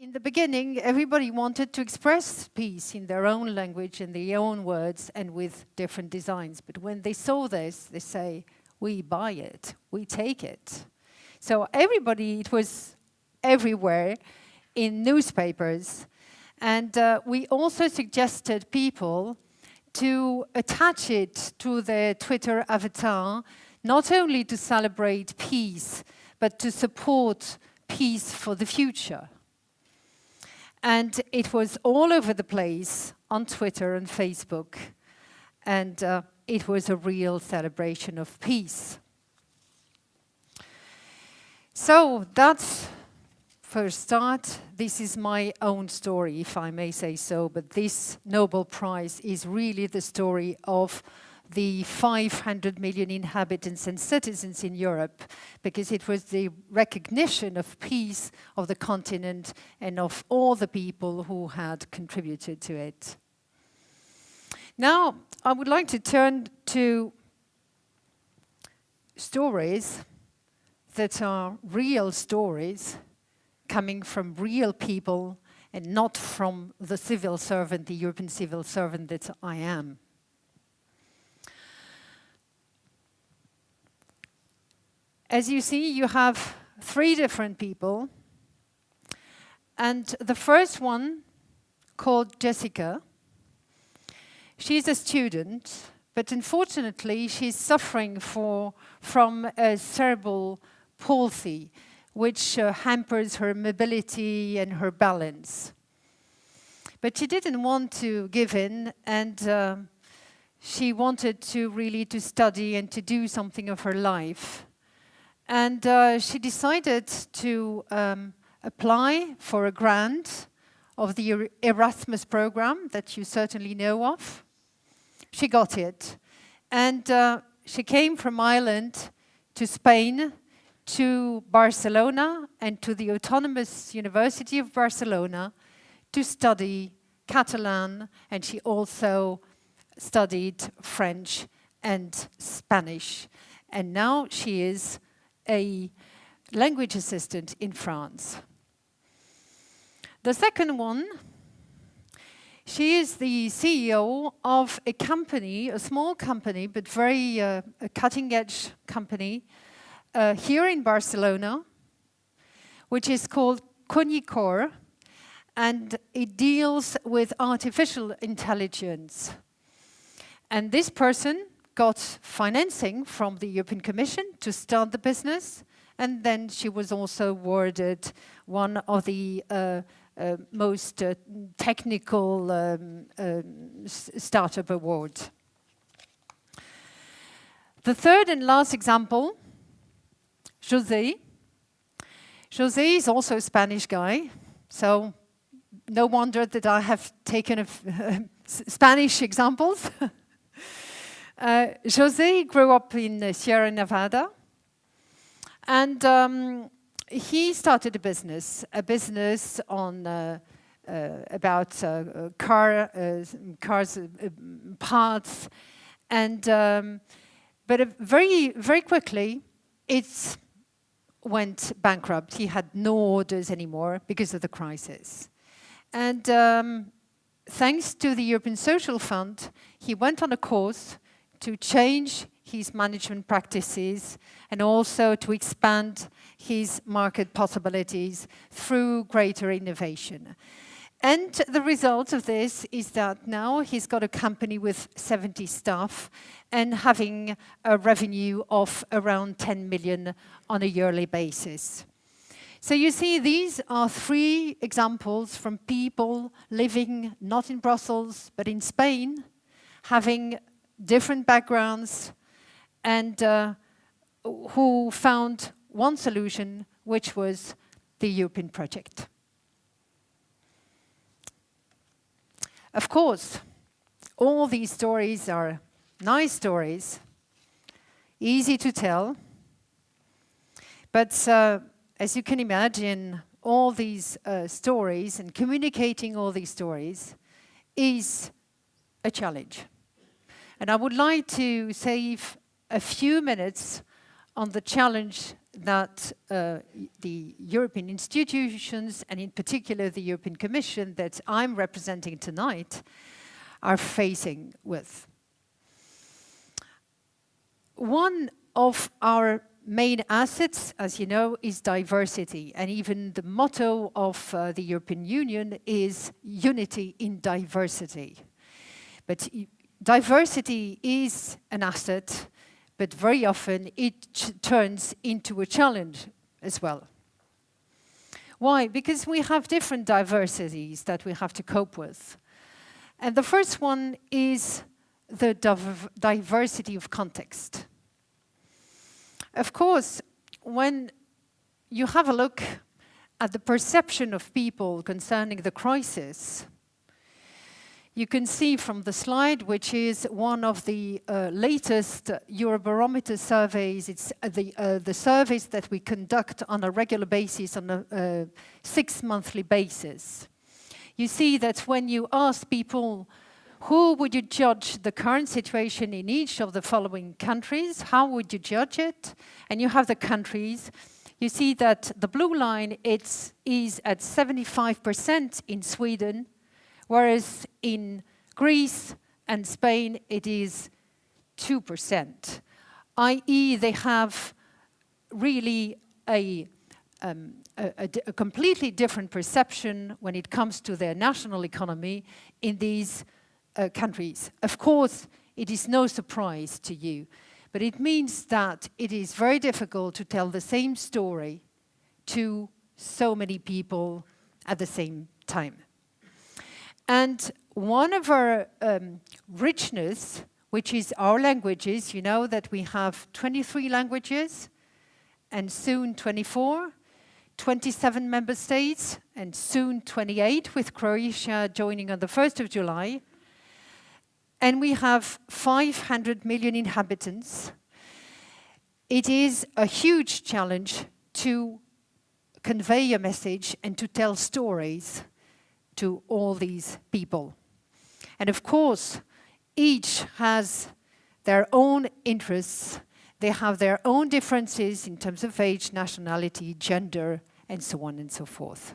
In the beginning, everybody wanted to express peace in their own language, in their own words, and with different designs. But when they saw this, they say, we buy it, we take it. So everybody, it was everywhere in newspapers. And we also suggested people to attach it to their Twitter avatar, not only to celebrate peace, but to support peace for the future. And it was all over the place on Twitter and Facebook. And it was a real celebration of peace. So that's, for a start, this is my own story, if I may say so. But this Nobel Prize is really the story of the 500 million inhabitants and citizens in Europe, because it was the recognition of peace of the continent and of all the people who had contributed to it. Now, I would like to turn to stories that are real stories coming from real people and not from the civil servant, the European civil servant that I am. As you see, you have 3 different people. And the first one, called Jessica, she's a student, but unfortunately she's suffering from a cerebral palsy, which hampers her mobility and her balance. But she didn't want to give in, and she wanted to really study and to do something of her life. And she decided to apply for a grant of the Erasmus program that you certainly know of. She got it. And she came from Ireland to Spain, to Barcelona, and to the Autonomous University of Barcelona to study Catalan, and she also studied French and Spanish. And now she is a language assistant in France. The second one, she is the CEO of a company, a small company, but very a cutting-edge company here in Barcelona, which is called Cognicor, and it deals with artificial intelligence. And this person got financing from the European Commission to start the business, and then she was also awarded one of the most technical startup awards. The third and last example, José. José is also a Spanish guy, so no wonder that I have taken Spanish examples. José grew up in Sierra Nevada, and he started a business on about cars parts, and but very, very quickly it went bankrupt. He had no orders anymore because of the crisis, and thanks to the European Social Fund, he went on a course to change his management practices and also to expand his market possibilities through greater innovation. And the result of this is that now he's got a company with 70 staff and having a revenue of around 10 million on a yearly basis. So you see, these are 3 examples from people living not in Brussels, but in Spain, having different backgrounds, and who found one solution, which was the European project. Of course, all these stories are nice stories, easy to tell, but as you can imagine, all these stories and communicating all these stories is a challenge. And I would like to save a few minutes on the challenge that the European institutions, and in particular the European Commission that I'm representing tonight, are facing with. One of our main assets, as you know, is diversity, and even the motto of the European Union is unity in diversity. But diversity is an asset, but very often it turns into a challenge as well. Why? Because we have different diversities that we have to cope with. And the first one is the diversity of context. Of course, when you have a look at the perception of people concerning the crisis, you can see from the slide, which is one of the latest Eurobarometer surveys. It's the surveys that we conduct on a regular basis, on a 6-monthly basis. You see that when you ask people, who would you judge the current situation in each of the following countries? How would you judge it? And you have the countries. You see that the blue line is at 75% in Sweden, whereas in Greece and Spain it is 2%, i.e. they have really a completely different perception when it comes to their national economy in these countries. Of course, it is no surprise to you, but it means that it is very difficult to tell the same story to so many people at the same time. And one of our richness, which is our languages, you know that we have 23 languages and soon 24, 27 member states and soon 28, with Croatia joining on the 1st of July. And we have 500 million inhabitants. It is a huge challenge to convey a message and to tell stories to all these people. And of course, each has their own interests. They have their own differences in terms of age, nationality, gender, and so on and so forth.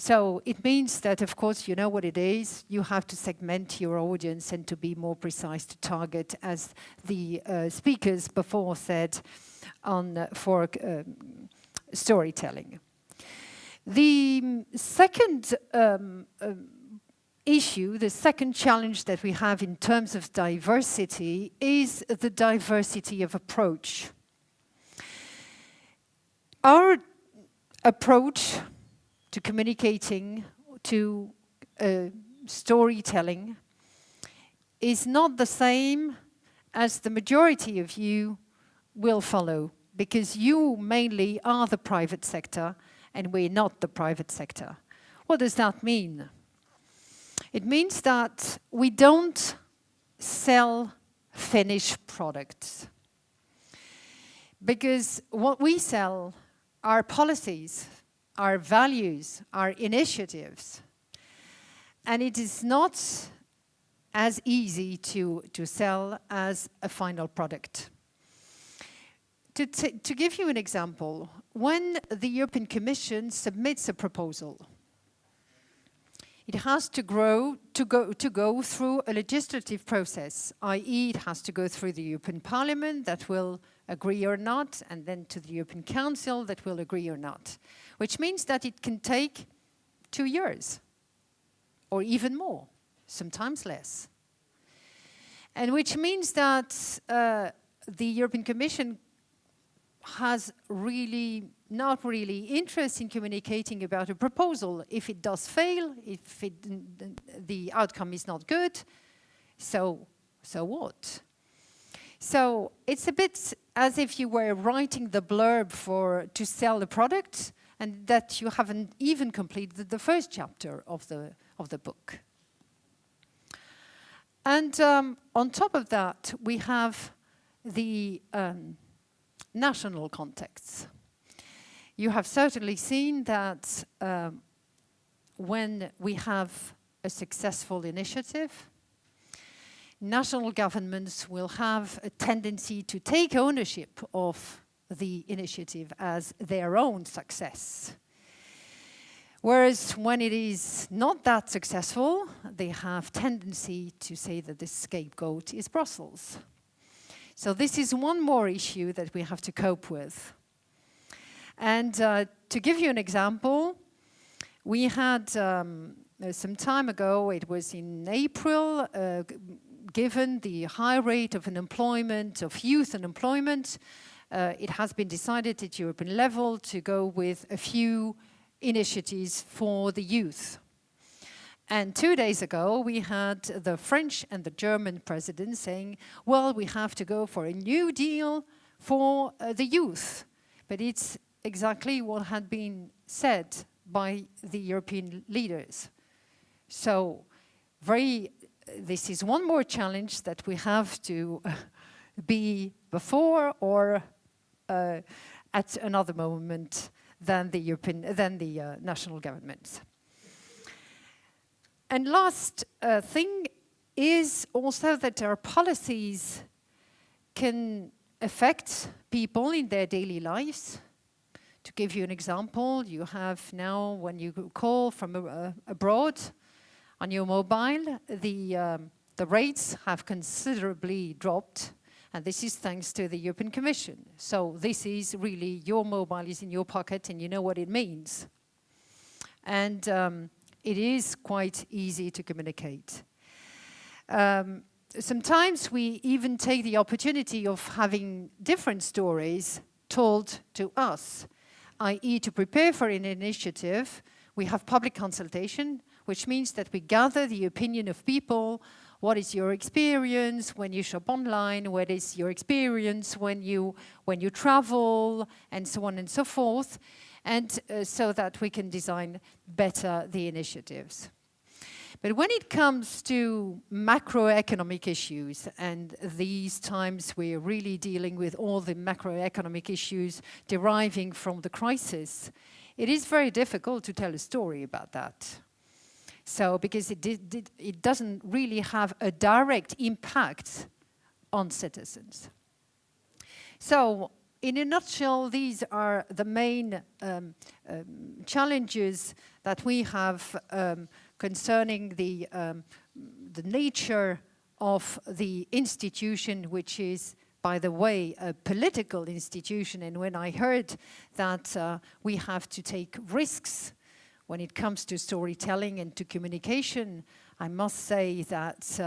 So it means that, of course, you know what it is. You have to segment your audience and to be more precise to target, as the speakers before said, for storytelling. The second issue, the second challenge that we have in terms of diversity is the diversity of approach. Our approach to communicating, to storytelling, is not the same as the majority of you will follow, because you mainly are the private sector and we're not the private sector. What does that mean? It means that we don't sell finished products, because what we sell are policies, our values, our initiatives. And it is not as easy to sell as a final product. To give you an example, when the European Commission submits a proposal, it has to go through a legislative process, i.e. it has to go through the European Parliament that will agree or not, and then to the European Council that will agree or not, which means that it can take 2 years, or even more, sometimes less. And which means that the European Commission has not really interest in communicating about a proposal. If it does fail, if the outcome is not good, so what? So it's a bit as if you were writing the blurb to sell the product, and that you haven't even completed the first chapter of the book. And on top of that, we have the national contexts. You have certainly seen that when we have a successful initiative, national governments will have a tendency to take ownership of the initiative as their own success. Whereas when it is not that successful, they have tendency to say that the scapegoat is Brussels. So this is one more issue that we have to cope with. And to give you an example, we had some time ago, it was in April, given the high rate of unemployment, of youth unemployment, it has been decided at European level to go with a few initiatives for the youth. And 2 days ago, we had the French and the German president saying, well, we have to go for a new deal for the youth. But it's exactly what had been said by the European leaders. So this is one more challenge that we have to be before or at another moment than the national governments. And last thing is also that our policies can affect people in their daily lives. To give you an example, you have now, when you call from abroad on your mobile, the rates have considerably dropped, and this is thanks to the European Commission. So this is really, your mobile is in your pocket and you know what it means. And it is quite easy to communicate. Sometimes we even take the opportunity of having different stories told to us, i.e. to prepare for an initiative, we have public consultation, which means that we gather the opinion of people. What is your experience when you shop online? What is your experience when you travel? And so on and so forth. And so that we can design better the initiatives. But when it comes to macroeconomic issues, and these times we're really dealing with all the macroeconomic issues deriving from the crisis, it is very difficult to tell a story about that. So, because it doesn't really have a direct impact on citizens. So, in a nutshell, these are the main challenges that we have concerning the nature of the institution, which is, by the way, a political institution. And when I heard that we have to take risks when it comes to storytelling and to communication, I must say that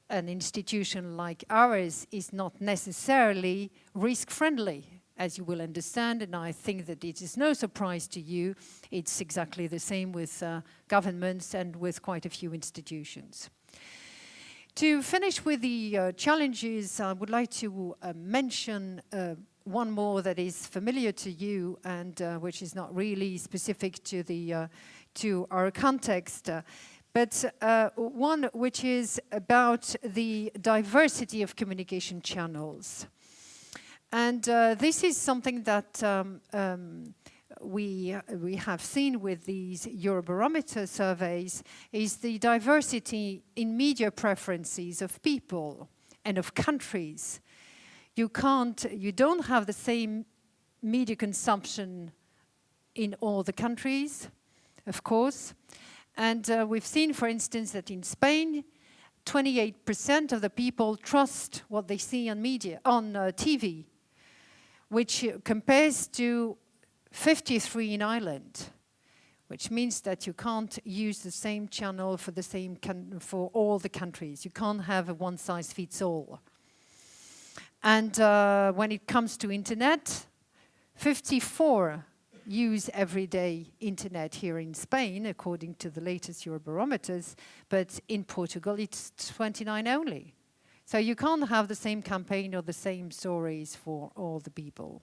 an institution like ours is not necessarily risk-friendly, as you will understand, and I think that it is no surprise to you. It's exactly the same with governments and with quite a few institutions. To finish with the challenges, I would like to mention one more that is familiar to you and which is not really specific to our context. But one which is about the diversity of communication channels. And this is something that we have seen with these Eurobarometer surveys, is the diversity in media preferences of people and of countries. You don't have the same media consumption in all the countries, of course. And we've seen, for instance, that in Spain, 28% of the people trust what they see on TV, which compares to 53 in Ireland, which means that you can't use the same channel for all the countries. You can't have a one-size-fits-all. And when it comes to internet, 54 use everyday internet here in Spain, according to the latest Eurobarometers, but in Portugal it's 29 only. So you can't have the same campaign or the same stories for all the people.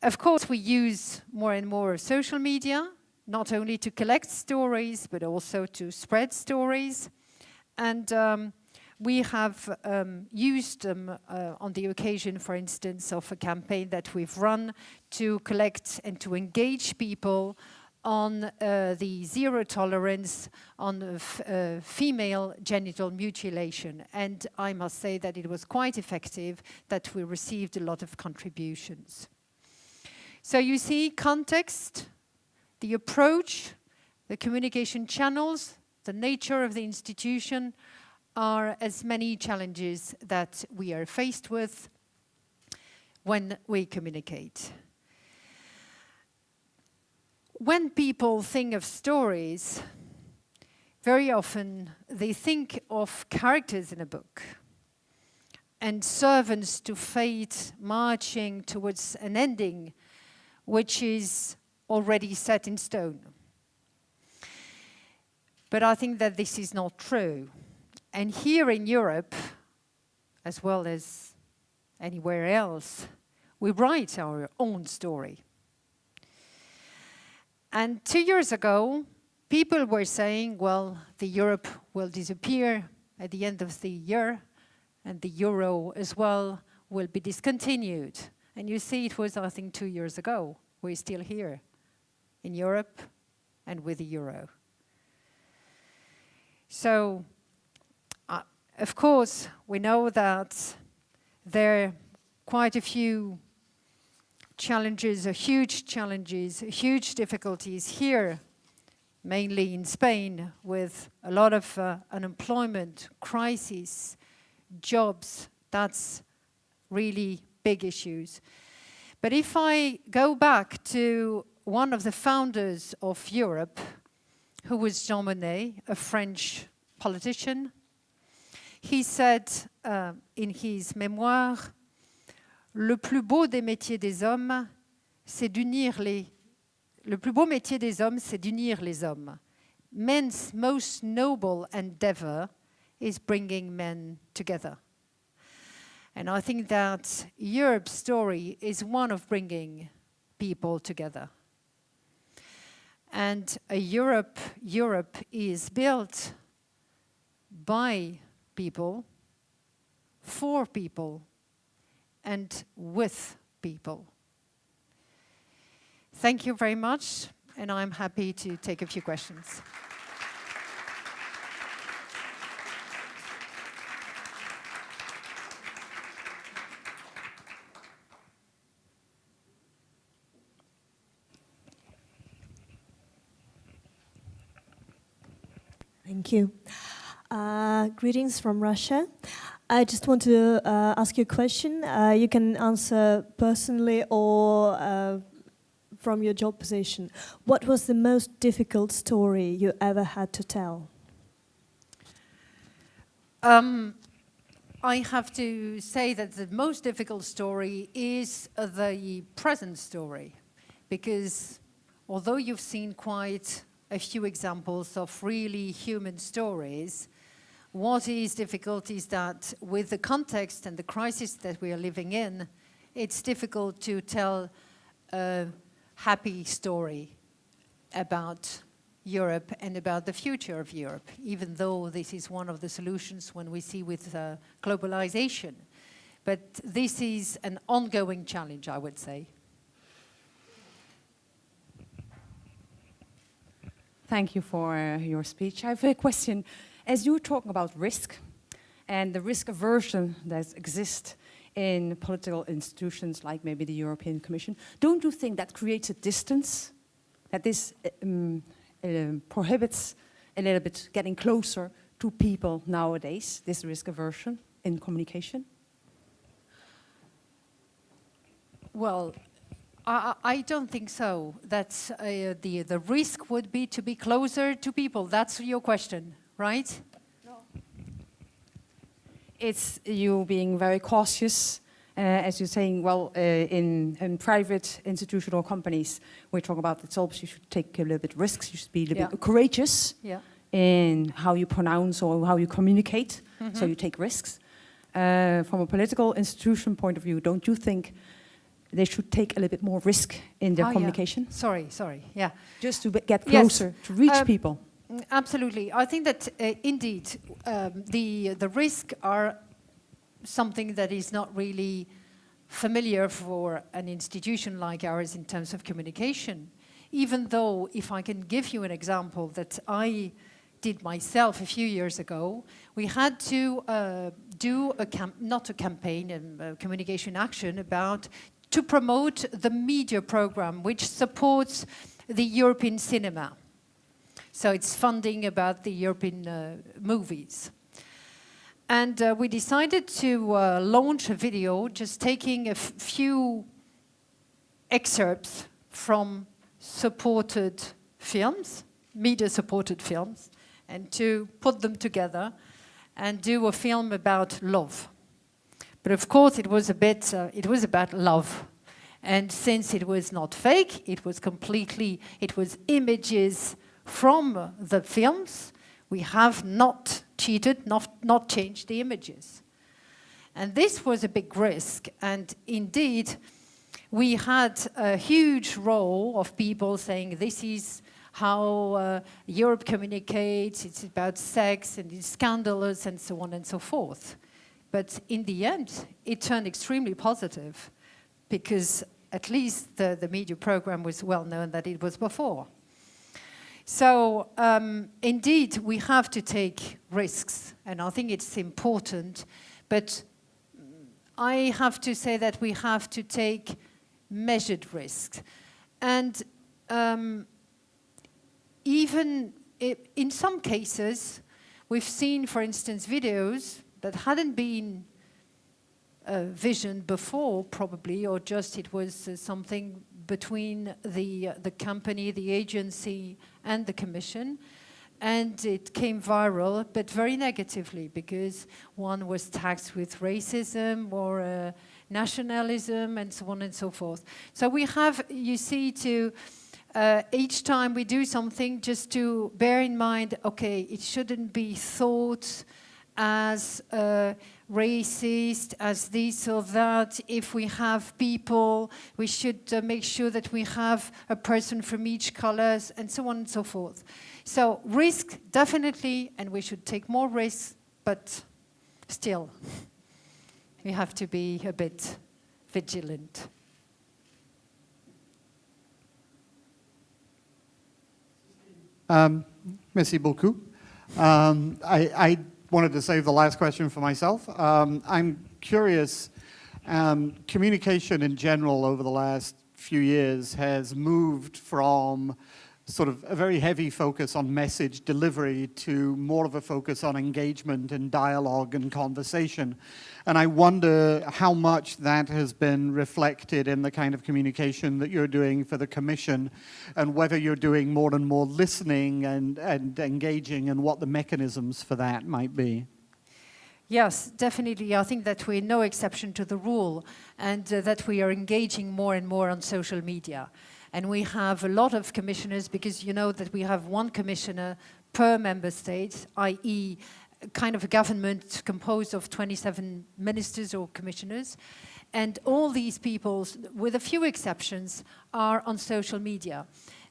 Of course, we use more and more social media, not only to collect stories, but also to spread stories. And we have used them on the occasion, for instance, of a campaign that we've run to collect and to engage people on the zero tolerance on female genital mutilation. And I must say that it was quite effective, that we received a lot of contributions. So you see, context, the approach, the communication channels, the nature of the institution are as many challenges that we are faced with when we communicate. When people think of stories, very often they think of characters in a book and servants to fate marching towards an ending which is already set in stone. But I think that this is not true. And here in Europe, as well as anywhere else, we write our own story. And 2 years ago, people were saying, well, the Europe will disappear at the end of the year, and the euro as well will be discontinued. And you see, it was, I think, 2 years ago. We're still here in Europe and with the euro. So, of course, we know that there are quite a few challenges, huge difficulties here, mainly in Spain, with a lot of unemployment, crisis, jobs. That's really big issues. But if I go back to one of the founders of Europe, who was Jean Monnet, a French politician, he said in his memoir, le plus beau métier des hommes, c'est d'unir les hommes. Men's most noble endeavor is bringing men together. And I think that Europe's story is one of bringing people together. And Europe is built by people, for people, and with people. Thank you very much, and I'm happy to take a few questions. Thank you. Greetings from Russia. I just want to ask you a question. You can answer personally or from your job position. What was the most difficult story you ever had to tell? I have to say that the most difficult story is the present story, because although you've seen quite a few examples of really human stories, what is difficult is that with the context and the crisis that we are living in, it's difficult to tell a happy story about Europe and about the future of Europe, even though this is one of the solutions when we see with globalization. But this is an ongoing challenge, I would say. Thank you for your speech. I have a question. As you were talking about risk and the risk aversion that exists in political institutions like maybe the European Commission, don't you think that creates a distance, that this prohibits a little bit getting closer to people nowadays, this risk aversion in communication? Well, I don't think so. That's the risk would be to be closer to people. That's your question, right? No. It's you being very cautious, as you're saying. Well, in private institutional companies, we talk about it's always you should take a little bit risks. You should be a little bit courageous in how you pronounce or how you communicate. Mm-hmm. So you take risks. From a political institution point of view, don't you think they should take a little bit more risk in their communication? Yeah. Sorry, yeah. Just to get closer, to reach people. Absolutely. I think that indeed the risks are something that is not really familiar for an institution like ours in terms of communication. even though, if I can give you an example that I did myself a few years ago, we had to do not a campaign, a communication action to promote the media program which supports the European cinema. So it's funding about the European movies. And we decided to launch a video just taking a few excerpts from supported films, media-supported films, and to put them together and do a film about love. But of course, it was about love. And since it was not fake, it was images from the films. We have not cheated, not changed the images. And this was a big risk. And indeed, we had a huge role of people saying this is how Europe communicates, it's about sex and it's scandalous and so on and so forth. But in the end, it turned extremely positive because at least the media program was well known that it was before. So indeed, we have to take risks, and I think it's important, but I have to say that we have to take measured risks. And even in some cases, we've seen, for instance, videos that hadn't been visioned before, probably, or just it was something between the company, the agency, and the commission. And it came viral, but very negatively, because one was taxed with racism or nationalism, and so on and so forth. So we have, you see, to each time we do something, just to bear in mind, okay, it shouldn't be thought as racist, as this or that. If we have people, we should make sure that we have a person from each color, and so on and so forth. So risk, definitely, and we should take more risks, but still, we have to be a bit vigilant. Merci beaucoup. I wanted to save the last question for myself. I'm curious, communication in general over the last few years has moved from sort of a very heavy focus on message delivery to more of a focus on engagement and dialogue and conversation. And I wonder how much that has been reflected in the kind of communication that you're doing for the Commission, and whether you're doing more and more listening and engaging, and what the mechanisms for that might be. Yes, definitely. I think that we're no exception to the rule, and that we are engaging more and more on social media. And we have a lot of commissioners, because you know that we have one commissioner per member state, i.e. kind of a government composed of 27 ministers or commissioners. And all these people, with a few exceptions, are on social media.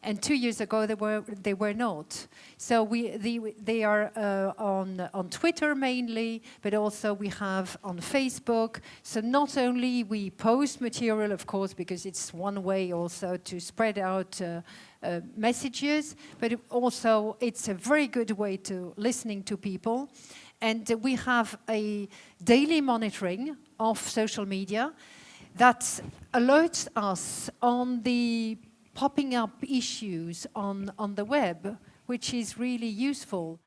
And 2 years ago, they were not. So they are on Twitter mainly, but also we have on Facebook. So not only we post material, of course, because it's one way also to spread out messages, but also it's a very good way to listening to people. And we have a daily monitoring of social media that alerts us on the popping up issues on the web, which is really useful.